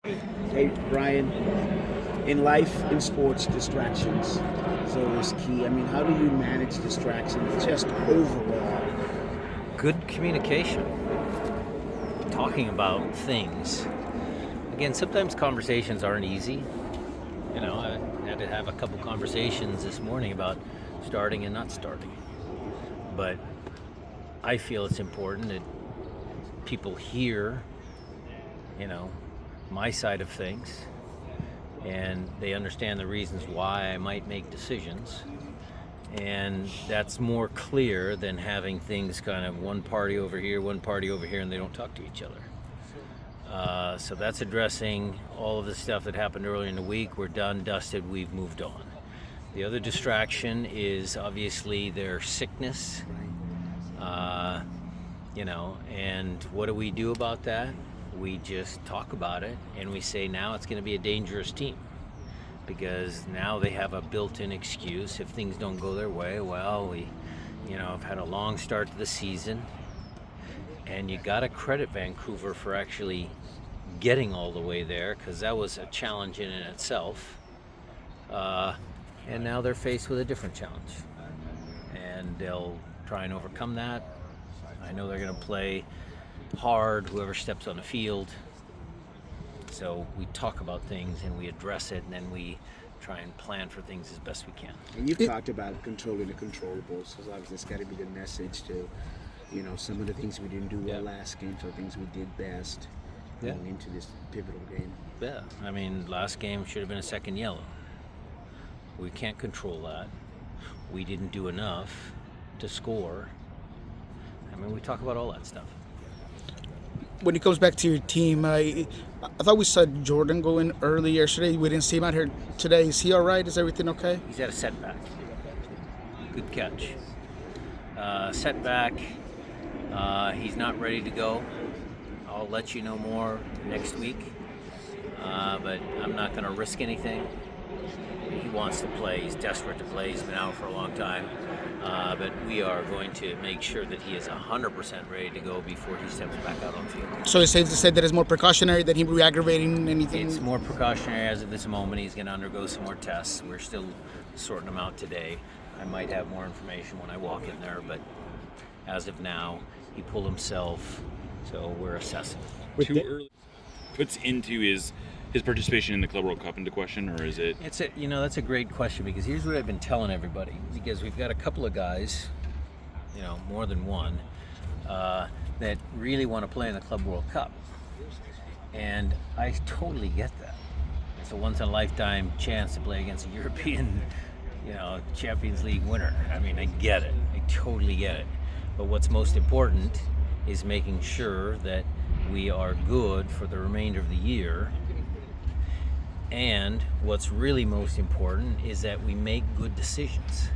Hey, Brian, in life, in sports, distractions is always key. I mean, how do you manage distractions just overall? Good communication, talking about things. Again, sometimes conversations aren't easy. I had to have a couple conversations this morning about starting and not starting. But I feel it's important that people hear, you know, my side of things and they understand the reasons why I might make decisions. And that's more clear than having things kind of one party over here, and they don't talk to each other. So that's addressing all of the stuff that happened earlier in the week. We're done, dusted, we've moved on. The other distraction is obviously their sickness, and what do we do about that? We just talk about it and we say now it's going to be a dangerous team because now they have a built-in excuse. If things don't go their way, well, we have had a long start to the season, and you got to credit Vancouver for actually getting all the way there because that was a challenge in itself. And now they're faced with a different challenge, and they'll try and overcome that. I know they're going to play hard, whoever steps on the field. So we talk about things and we address it, and then we try and plan for things as best we can. And you've talked about controlling the controllables, because obviously it's got to be the message to, some of the things we didn't do well last game, so things we did best going into this pivotal game. Yeah, I mean, last game should have been a second yellow. We can't control that. We didn't do enough to score. I mean, we talk about all that stuff. When it comes back to your team, I thought we saw Jordan go in early yesterday. We didn't see him out here today. Is he all right? Is everything okay? He's had a setback. Good catch. Setback. He's not ready to go. I'll let you know more next week. But I'm not going to risk anything. He wants to play. He's desperate to play. He's been out for a long time. But we are going to make sure that he is 100% ready to go before he steps back out on the field. So it's safe to say that it's more precautionary than him re-aggravating anything? It's more precautionary as of this moment. He's going to undergo some more tests. We're still sorting them out today. I might have more information when I walk in there, but as of now, he pulled himself, so we're assessing. Too early puts into his participation in the Club World Cup into question, or is it? That's a great question, because here's what I've been telling everybody. Because we've got a couple of guys, more than one, that really want to play in the Club World Cup, and I totally get that. It's a once-in-a-lifetime chance to play against a European, Champions League winner. I mean, I get it. I totally get it. But what's most important is making sure that we are good for the remainder of the year. And what's really most important is that we make good decisions.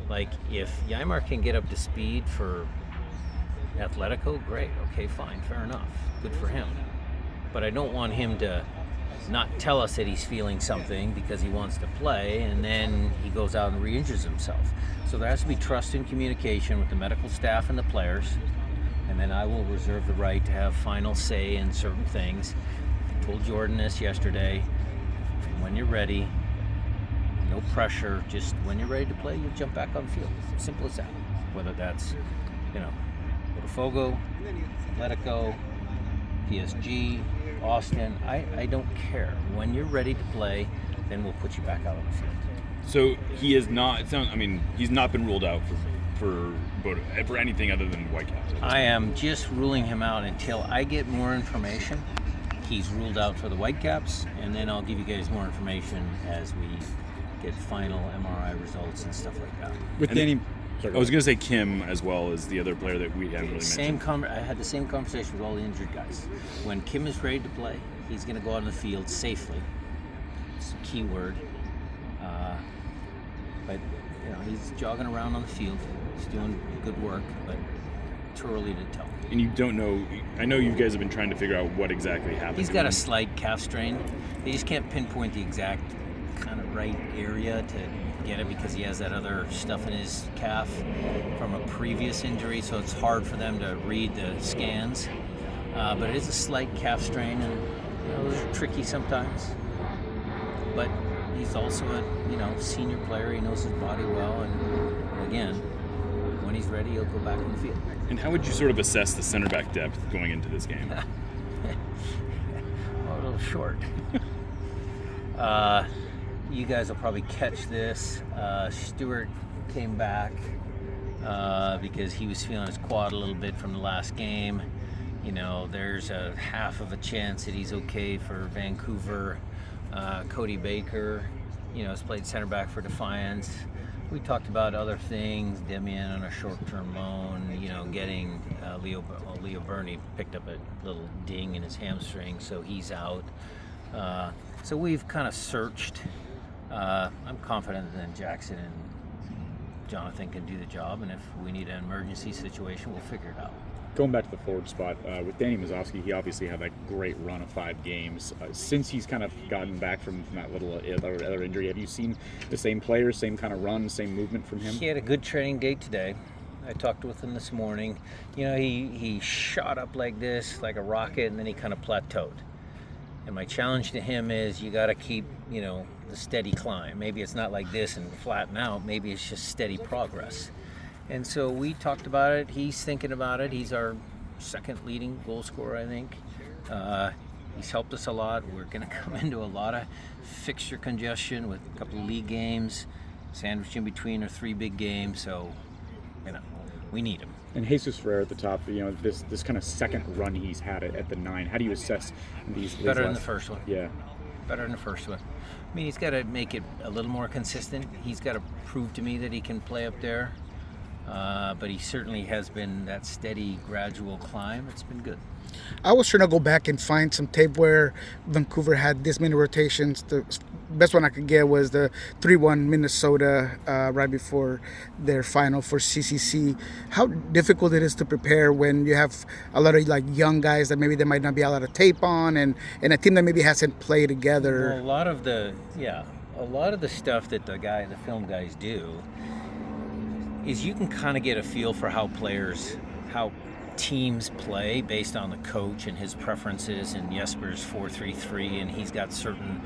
Like, if Ymar can get up to speed for Atletico, great, okay, fine, fair enough, good for him. But I don't want him to not tell us that he's feeling something because he wants to play, and then he goes out and re-injures himself. So there has to be trust and communication with the medical staff and the players, and then I will reserve the right to have final say in certain things. I told Jordan this yesterday. When you're ready, no pressure, just when you're ready to play, you jump back on the field. Simple as that. Whether that's, Botafogo, Atletico, PSG, Austin, I don't care. When you're ready to play, then we'll put you back out on the field. So he is not. He's not been ruled out for anything other than Whitecaps. I am just ruling him out until I get more information. He's ruled out for the Whitecaps, and then I'll give you guys more information as we get final MRI results and stuff like that. I was going to say Kim as well as the other player that we haven't really mentioned. I had the same conversation with all the injured guys. When Kim is ready to play, he's going to go out on the field safely. It's a key word. But he's jogging around on the field. He's doing good work, but too early to tell. And you don't know. I know you guys have been trying to figure out what exactly happened. He's got a slight calf strain. They just can't pinpoint the exact kind of right area to get it because he has that other stuff in his calf from a previous injury, so it's hard for them to read the scans. But it is a slight calf strain, and those are tricky sometimes. But he's also a senior player. He knows his body well, and again, when he's ready, he'll go back in the field. And how would you sort of assess the center back depth going into this game? A little short. You guys will probably catch this. Stewart came back because he was feeling his quad a little bit from the last game. There's a half of a chance that he's okay for Vancouver. Cody Baker, has played center back for Defiance. We talked about other things, Demian on a short-term loan, getting Leo Burney picked up a little ding in his hamstring, so he's out. So we've kind of searched. I'm confident that Jackson and Jonathan can do the job, and if we need an emergency situation, we'll figure it out. Going back to the forward spot, with Danny Mazowski, he obviously had that great run of 5 games. Since he's kind of gotten back from that little other injury, have you seen the same players, same kind of run, same movement from him? He had a good training day today. I talked with him this morning. He shot up like this, like a rocket, and then he kind of plateaued. And my challenge to him is you got to keep, the steady climb. Maybe it's not like this and flatten out. Maybe it's just steady progress. And so we talked about it. He's thinking about it. He's our second leading goal scorer, I think. He's helped us a lot. We're going to come into a lot of fixture congestion with a couple of league games, sandwiched in between our 3 big games. So, we need him. And Jesus Ferrer at the top, this kind of second run he's had at the 9. How do you assess these? Better than the first one. Yeah. Better than the first one. I mean, he's got to make it a little more consistent. He's got to prove to me that he can play up there. But he certainly has been that steady, gradual climb. It's been good. I was trying to go back and find some tape where Vancouver had this many rotations. The best one I could get was the 3-1 Minnesota right before their final for CCC. How difficult it is to prepare when you have a lot of young guys that maybe there might not be a lot of tape on, and a team that maybe hasn't played together. Well, a lot of the stuff that the film guys do is you can kind of get a feel for how teams play based on the coach and his preferences, and Jesper's 4-3-3, and he's got certain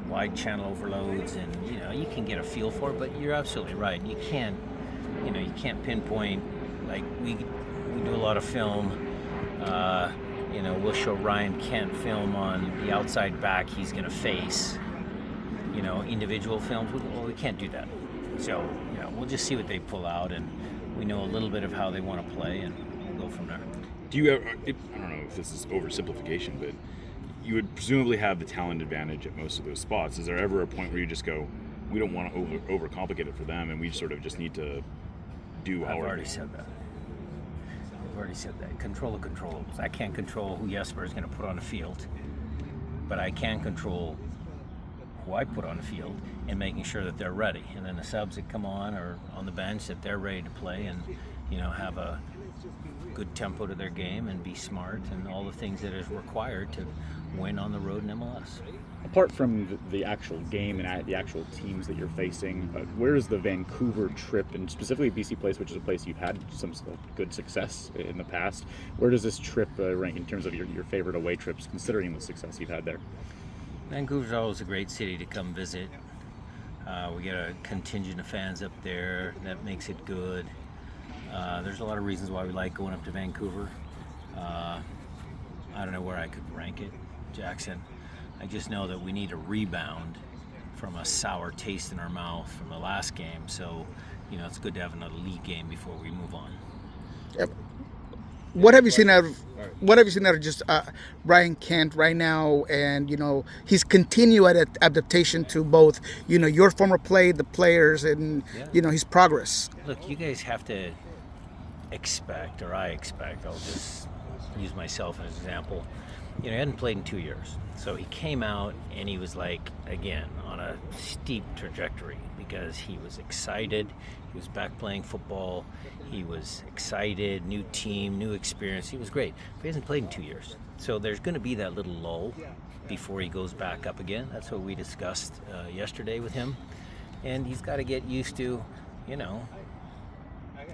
wide channel overloads, and you can get a feel for it. But you're absolutely right. You can't pinpoint. Like we do a lot of film. We'll show Ryan Kent film on the outside back he's going to face. Individual films. Well, we can't do that. So we'll just see what they pull out, and we know a little bit of how they want to play, and we'll go from there. Do you ever, I don't know if this is oversimplification, but you would presumably have the talent advantage at most of those spots. Is there ever a point where you just go, we don't want to overcomplicate it for them, and we sort of just need to do our... I've already said that. Control the controllables. I can't control who Jesper is going to put on the field, but I can control who I put on the field and making sure that they're ready. And then the subs that come on or on the bench, that they're ready to play and, have a good tempo to their game and be smart and all the things that is required to win on the road in MLS. Apart from the actual game and the actual teams that you're facing, where is the Vancouver trip, and specifically BC Place, which is a place you've had some good success in the past, where does this trip rank in terms of your favorite away trips, considering the success you've had there? Vancouver's always a great city to come visit. We get a contingent of fans up there. That makes it good. There's a lot of reasons why we like going up to Vancouver. I don't know where I could rank it, Jackson. I just know that we need a rebound from a sour taste in our mouth from the last game. So, it's good to have another league game before we move on. Yep. What have you seen out of just Ryan Kent right now, and his continued adaptation to both your former play, the players, and his progress? Look, you guys have to expect, or I expect, I'll just use myself as an example. He hadn't played in 2 years, so he came out and he was again on a steep trajectory because he was excited. He was back playing football. He was excited, new team, new experience. He was great. But he hasn't played in 2 years. So there's going to be that little lull before he goes back up again. That's what we discussed yesterday with him. And he's got to get used to,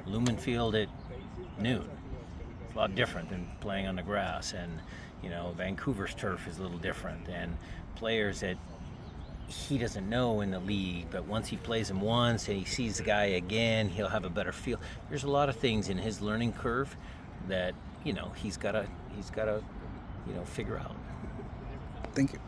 Lumen Field at noon. It's a lot different than playing on the grass. And, You know, Vancouver's turf is a little different, and players that he doesn't know in the league, but once he plays him once and he sees the guy again, he'll have a better feel. There's a lot of things in his learning curve that, you know, he's got to figure out. Thank you.